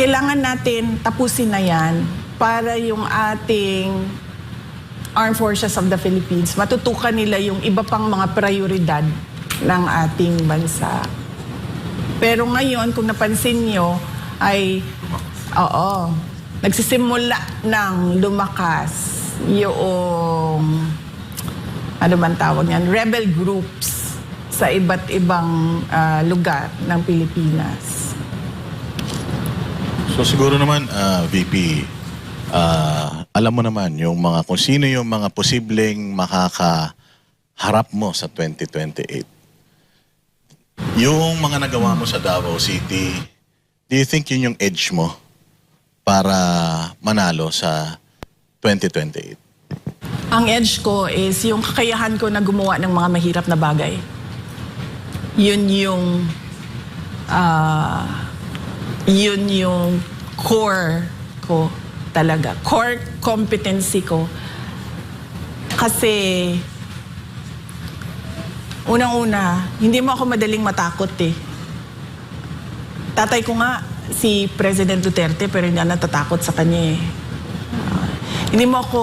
kailangan natin tapusin na yan para yung ating Armed Forces of the Philippines, matutukan nila yung iba pang mga prioridad ng ating bansa. Pero ngayon, kung napansin nyo, ay, nagsisimula ng lumakas yung, ano man tawag yan, rebel groups sa iba't ibang lugar ng Pilipinas. So siguro naman, VP, alam mo naman yung mga, kung sino yung mga posibleng makakaharap mo sa 2028. Yung mga nagawa mo sa Davao City, do you think yun yung edge mo para manalo sa 2028? Ang edge ko is yung kakayahan ko na gumawa ng mga mahirap na bagay. Yun yung core ko talaga. Core competency ko. Kasi, unang-una, hindi mo ako madaling matakot eh. Tatay ko nga, si President Duterte, pero hindi natatakot sa kanya eh. Hindi mo ako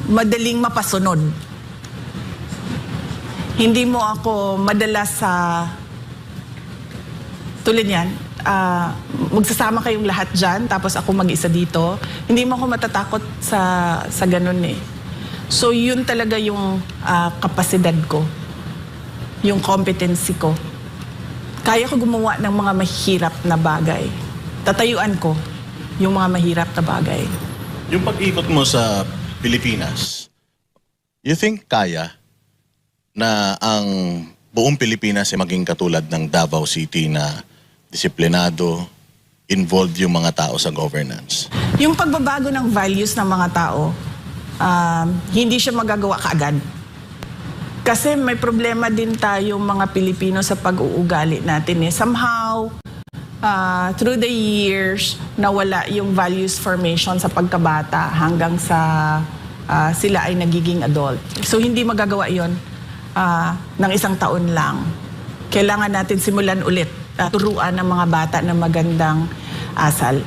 madaling mapasunod. Hindi mo ako madalas sa tulad yan, magsasama kayong lahat dyan, tapos ako mag-isa dito. Hindi mo ako matatakot sa ganun eh. So yun talaga yung kapasidad ko, yung competency ko. Kaya ko gumawa ng mga mahirap na bagay. Tatayuan ko yung mga mahirap na bagay. Yung pag-ikot mo sa Pilipinas, you think kaya na ang buong Pilipinas ay maging katulad ng Davao City na disiplinado, involved yung mga tao sa governance? Yung pagbabago ng values ng mga tao, hindi siya magagawa kaagad. Kasi may problema din tayong mga Pilipino sa pag-uugali natin eh. Somehow, through the years, nawala yung values formation sa pagkabata hanggang sa sila ay nagiging adult. So hindi magagawa yon ng isang taon lang. Kailangan natin simulan ulit, turuan ng mga bata ng magandang asal.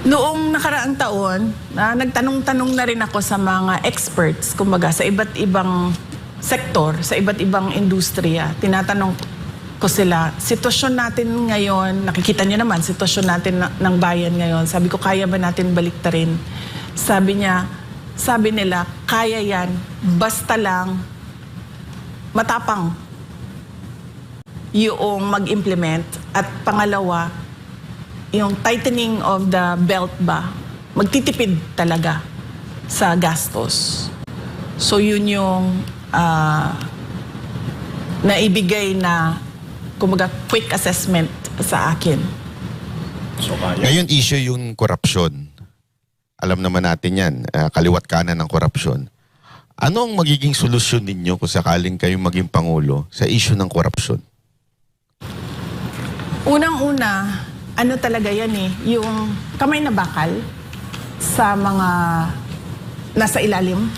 Noong nakaraang taon, nagtanong-tanong na rin ako sa mga experts, kumbaga sa iba't ibang sektor, sa iba't ibang industriya. Tinatanong ko sila, sitwasyon natin ngayon, nakikita niyo naman, sitwasyon natin ng bayan ngayon. Sabi ko, kaya ba natin baliktarin? Sabi nila, kaya yan, basta lang matapang yung mag-implement. At pangalawa, yung tightening of the belt ba, magtitipid talaga sa gastos. So yun yung naibigay na kumbaga quick assessment sa akin. So, kaya. Ngayon issue yung korupsyon. Alam naman natin yan, kaliwat kanan ng korupsyon. Ano ang magiging solusyon ninyo kung sakaling kayong maging Pangulo sa issue ng korupsyon? Unang-una, ano talaga yan eh, yung kamay na bakal sa mga nasa ilalim.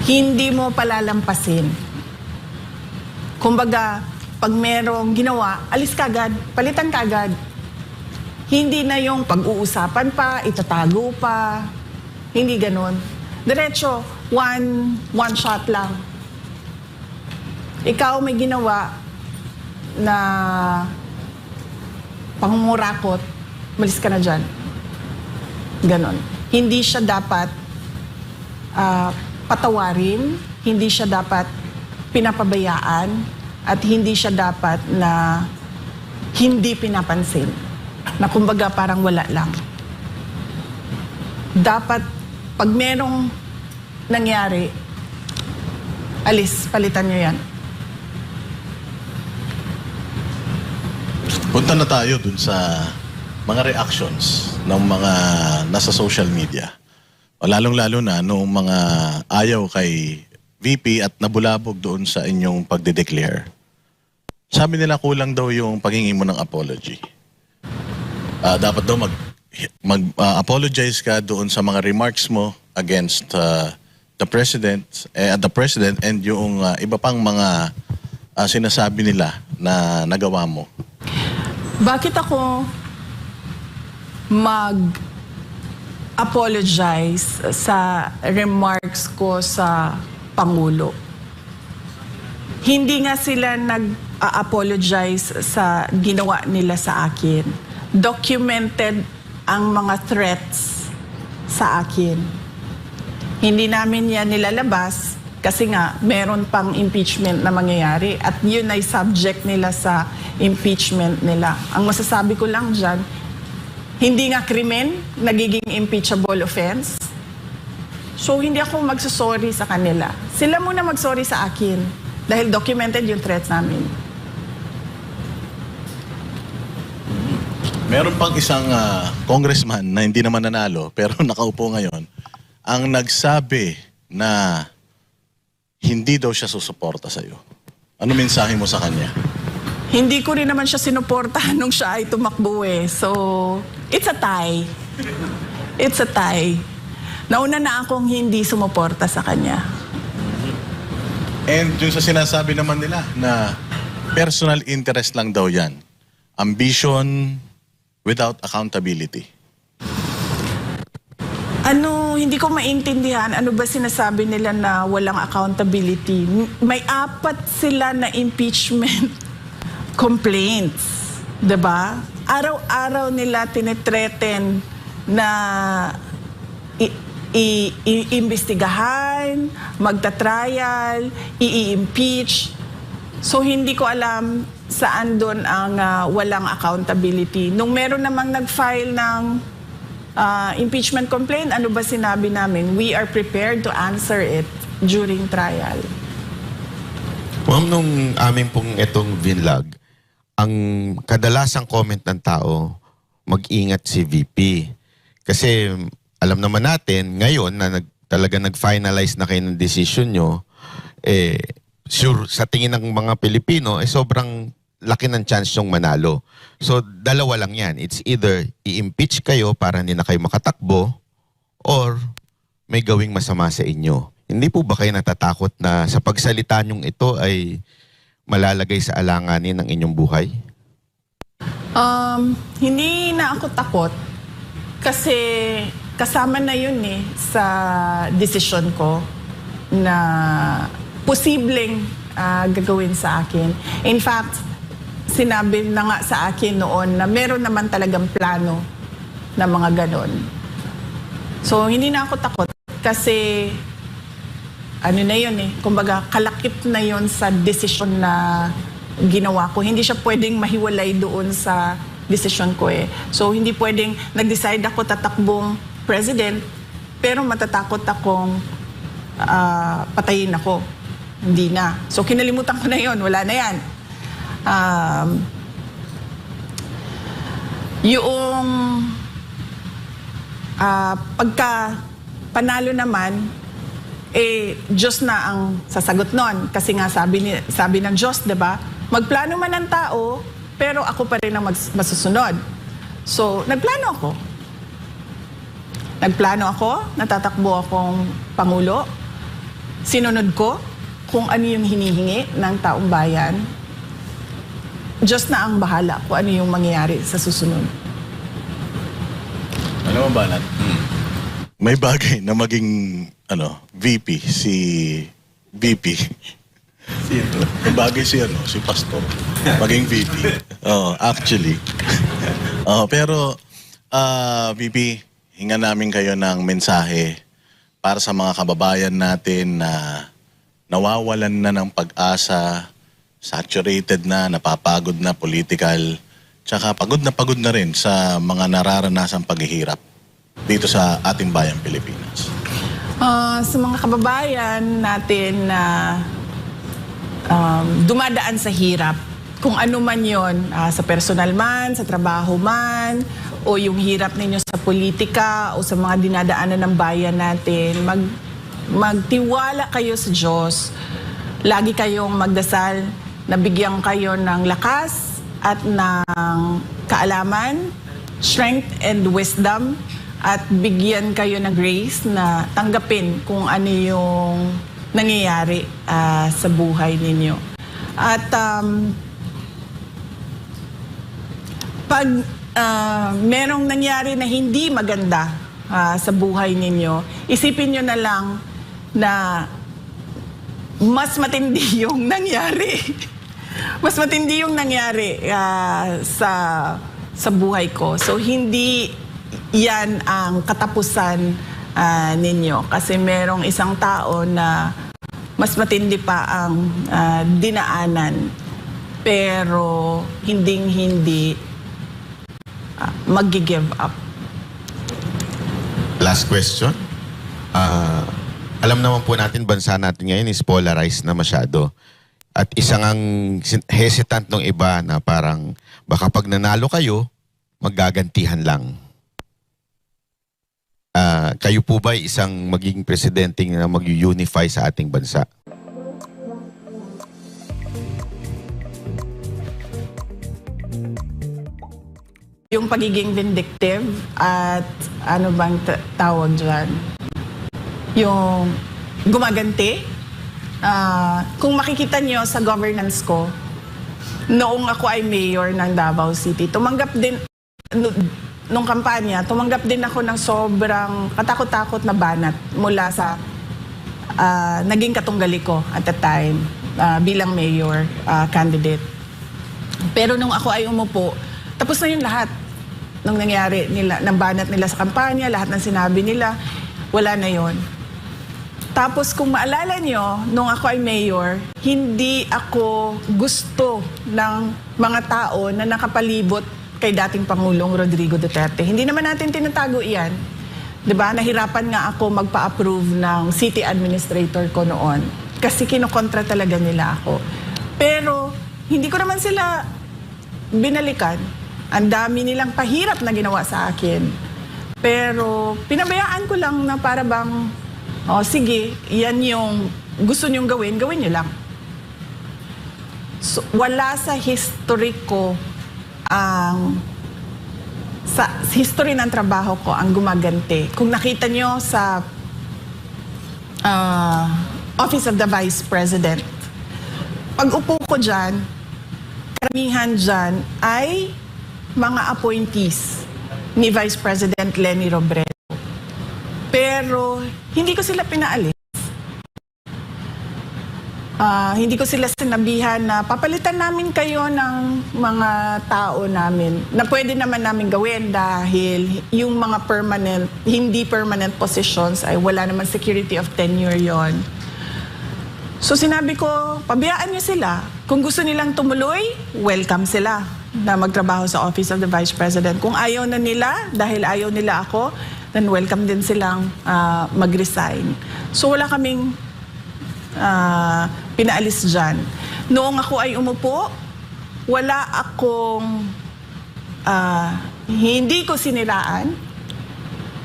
Hindi mo palalampasin. Kumbaga, pag merong ginawa, alis kagad, palitan kagad. Hindi na yung pag-uusapan pa, itatago pa. Hindi ganun. Diretso, one shot lang. Ikaw may ginawa na pangungurakot, malis ka na dyan. Ganon. Hindi siya dapat patawarin, hindi siya dapat pinapabayaan, at hindi siya dapat na hindi pinapansin. Na kumbaga parang wala lang. Dapat, pag merong nangyari, alis, palitan nyo yan. Punta na tayo dun sa mga reactions ng mga nasa social media. O lalong-lalo na nung mga ayaw kay VP at nabulabog doon sa inyong pagde-declare. Sabi nila kulang daw yung paghingi mo ng apology. Dapat daw mag-apologize ka doon sa mga remarks mo against the president and yung iba pang mga sinasabi nila na nagawa mo? Bakit ako mag-apologize sa remarks ko sa Pangulo? Hindi nga sila nag-apologize sa ginawa nila sa akin. Documented ang mga threats sa akin. Hindi namin yan nilalabas kasi nga meron pang impeachment na mangyayari at yun ay subject nila sa impeachment nila. Ang masasabi ko lang dyan, hindi nga krimen, nagiging impeachable offense. So hindi ako magsusorry sa kanila. Sila muna magsorry sa akin dahil documented yung threats namin. Meron pang isang congressman na hindi naman nanalo pero nakaupo ngayon ang nagsabi na hindi daw siya susuporta sa'yo. Ano mensahe mo sa kanya? Hindi ko rin naman siya sinuportahan nung siya ay tumakbo eh. So, it's a tie. It's a tie. Nauna na akong hindi sumuporta sa kanya. And yung sa sinasabi naman nila na personal interest lang daw yan. Ambition without accountability. Hindi ko maintindihan, ano ba sinasabi nila na walang accountability? May 4 sila na impeachment complaints, 'di ba? Araw-araw nila tinetreten na iimbestigahan, magta-trial, i-impeach. So hindi ko alam saan doon ang walang accountability. Nung meron namang nag-file ng impeachment complaint, ano ba sinabi namin? We are prepared to answer it during trial. Ma'am, nung amin pong itong vinlog, ang kadalasang comment ng tao, mag-ingat si VP. Kasi alam naman natin, ngayon na talaga nag-finalize na kayo ng decision nyo, sure, sa tingin ng mga Pilipino, sobrang laki ng chance yung manalo. So, dalawa lang yan. It's either i-impeach kayo para hindi na kayo makatakbo or may gawing masama sa inyo. Hindi po ba kayo natatakot na sa pagsalita nyong ito ay malalagay sa alanganin ng inyong buhay? Hindi na ako takot kasi kasama na yun sa desisyon ko na posibleng gagawin sa akin. In fact, sinabi na nga sa akin noon na meron naman talagang plano na mga ganon. So, hindi na ako takot kasi ano na yun kumbaga kalakip na yun sa desisyon na ginawa ko. Hindi siya pwedeng mahiwalay doon sa desisyon ko So, hindi pwedeng nag-decide ako tatakbong president pero matatakot akong patayin ako. Hindi na. So, kinalimutan ko na yun. Wala na yan. Yung pagka panalo naman, Diyos na ang sasagot nun. Kasi nga sabi ng Diyos, diba? Magplano man ang tao, pero ako pa rin ang masusunod. So, nagplano ako, natatakbo akong Pangulo, sinunod ko kung ano yung hinihingi ng taong bayan. Diyos na ang bahala kung ano yung mangyayari sa susunod. Ano mo, Banat? May bagay na maging VP, si VP. May bagay si Pastor. Maging VP. Actually. Pero, VP, hinga namin kayo ng mensahe para sa mga kababayan natin na nawawalan na ng pag-asa, saturated na, napapagod na political, tsaka pagod na rin sa mga nararanasang paghihirap dito sa ating bayang Pilipinas. Sa mga kababayan natin na dumadaan sa hirap, kung ano man yon, sa personal man, sa trabaho man, o yung hirap ninyo sa politika o sa mga dinadaanan ng bayan natin, magtiwala kayo sa Diyos. Lagi kayong magdasal na bigyan kayo ng lakas at ng kaalaman, strength and wisdom, at bigyan kayo ng grace na tanggapin kung ano yung nangyayari sa buhay ninyo. At pag merong nangyari na hindi maganda sa buhay ninyo, isipin nyo na lang na mas matindi yung nangyari. Mas matindi yung nangyari sa buhay ko. So, hindi yan ang katapusan ninyo. Kasi merong isang tao na mas matindi pa ang dinaanan. Pero hinding-hindi mag-give up. Last question. Alam naman po natin, bansa natin ngayon is polarized na masyado. At isang ang hesitant ng iba na parang baka pag nanalo kayo, maggagantihan lang. Kayo po ba isang magiging presidente na mag-unify sa ating bansa? Yung pagiging vindictive at ano bang tawag dyan? Yung gumaganti. Kung makikita nyo sa governance ko, noong ako ay mayor ng Davao City, tumanggap din, nung kampanya, tumanggap din ako ng sobrang katakot-takot na banat mula sa naging katunggali ko at the time bilang mayor candidate. Pero nung ako ay umupo, tapos na yung lahat ng nangyari nila, ng banat nila sa kampanya, lahat ng sinabi nila, wala na yon. Tapos kung maalala nyo, nung ako ay mayor, hindi ako gusto ng mga tao na nakapalibot kay dating Pangulong Rodrigo Duterte. Hindi naman natin tinatago iyan. 'Di ba? Nahirapan nga ako magpa-approve ng city administrator ko noon kasi kinokontra talaga nila ako. Pero hindi ko naman sila binalikan. Ang dami nilang pahirap na ginawa sa akin. Pero pinabayaan ko lang na para bang, sige, yan yung gusto nyong gawin, gawin nyo lang. So, wala sa history ko sa history ng trabaho ko ang gumaganti. Kung nakita nyo sa Office of the Vice President, pag upo ko dyan, karamihan dyan ay mga appointees ni Vice President Leni Robredo. Pero hindi ko sila pinaalis. Hindi ko sila sinabihan na papalitan namin kayo ng mga tao namin na pwede naman namin gawin dahil yung mga permanent, hindi permanent positions ay wala naman security of tenure yon. So sinabi ko, pabayaan niyo sila. Kung gusto nilang tumuloy, welcome sila na magtrabaho sa Office of the Vice President. Kung ayaw na nila, dahil ayaw nila ako, then welcome din silang mag-resign. So wala kaming pinaalis dyan. Noong ako ay umupo, wala akong, hindi ko siniraan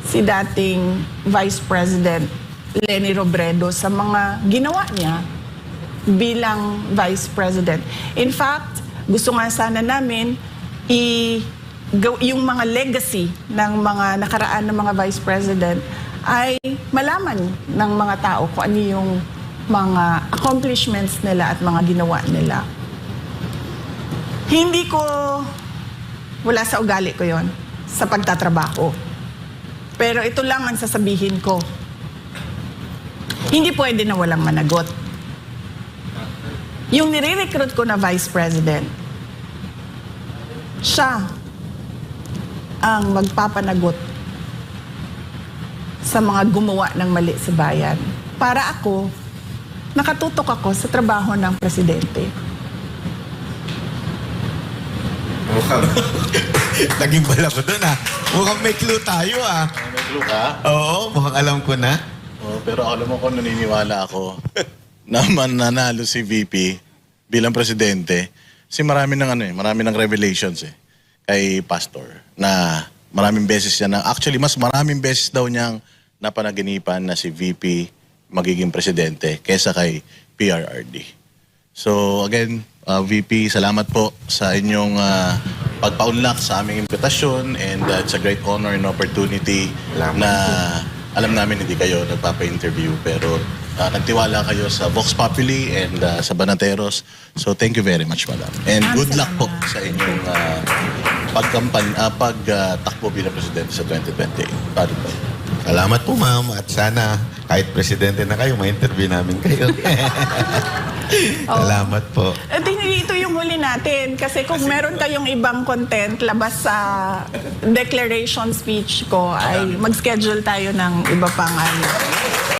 si dating Vice President Leni Robredo sa mga ginawa niya bilang Vice President. In fact, gusto nga sana namin yung mga legacy ng mga nakaraan ng mga Vice President ay malaman ng mga tao kung ano yung mga accomplishments nila at mga ginawa nila. Hindi ko, wala sa ugali ko yon sa pagtatrabaho. Pero ito lang ang sasabihin ko. Hindi pwede na walang managot. Yung nire-recruit ko na Vice President, siya ang magpapanagot sa mga gumawa ng mali sa bayan. Para ako, nakatutok ako sa trabaho ng presidente. Mukhang naging bala ko doon Mukhang may clue tayo May clue ka? Oo, mukhang alam ko na. Pero alam mo kung naniniwala ako na mananalo si VP bilang presidente. Kasi marami ng revelations kay Pastor na maraming beses actually mas maraming beses daw niyang napanaginipan na si VP magiging presidente kaysa kay PRRD. So again, VP, salamat po sa inyong pagpaunlak sa aming imbitasyon and it's a great honor and opportunity na alam namin hindi kayo nagpapa-interview pero nagtiwala kayo sa Vox Populi and sa Banateros. So thank you very much, madam. And good luck po sa inyong pagtakbo bilang presidente sa 2028. Paano ba? Salamat po, ma'am. At sana, kahit presidente na kayo, ma-interview namin kayo. Salamat po. At ito yung huli natin. Kasi kung meron kayong ibang content labas sa declaration speech ko, ay mag-schedule tayo ng iba pang ano.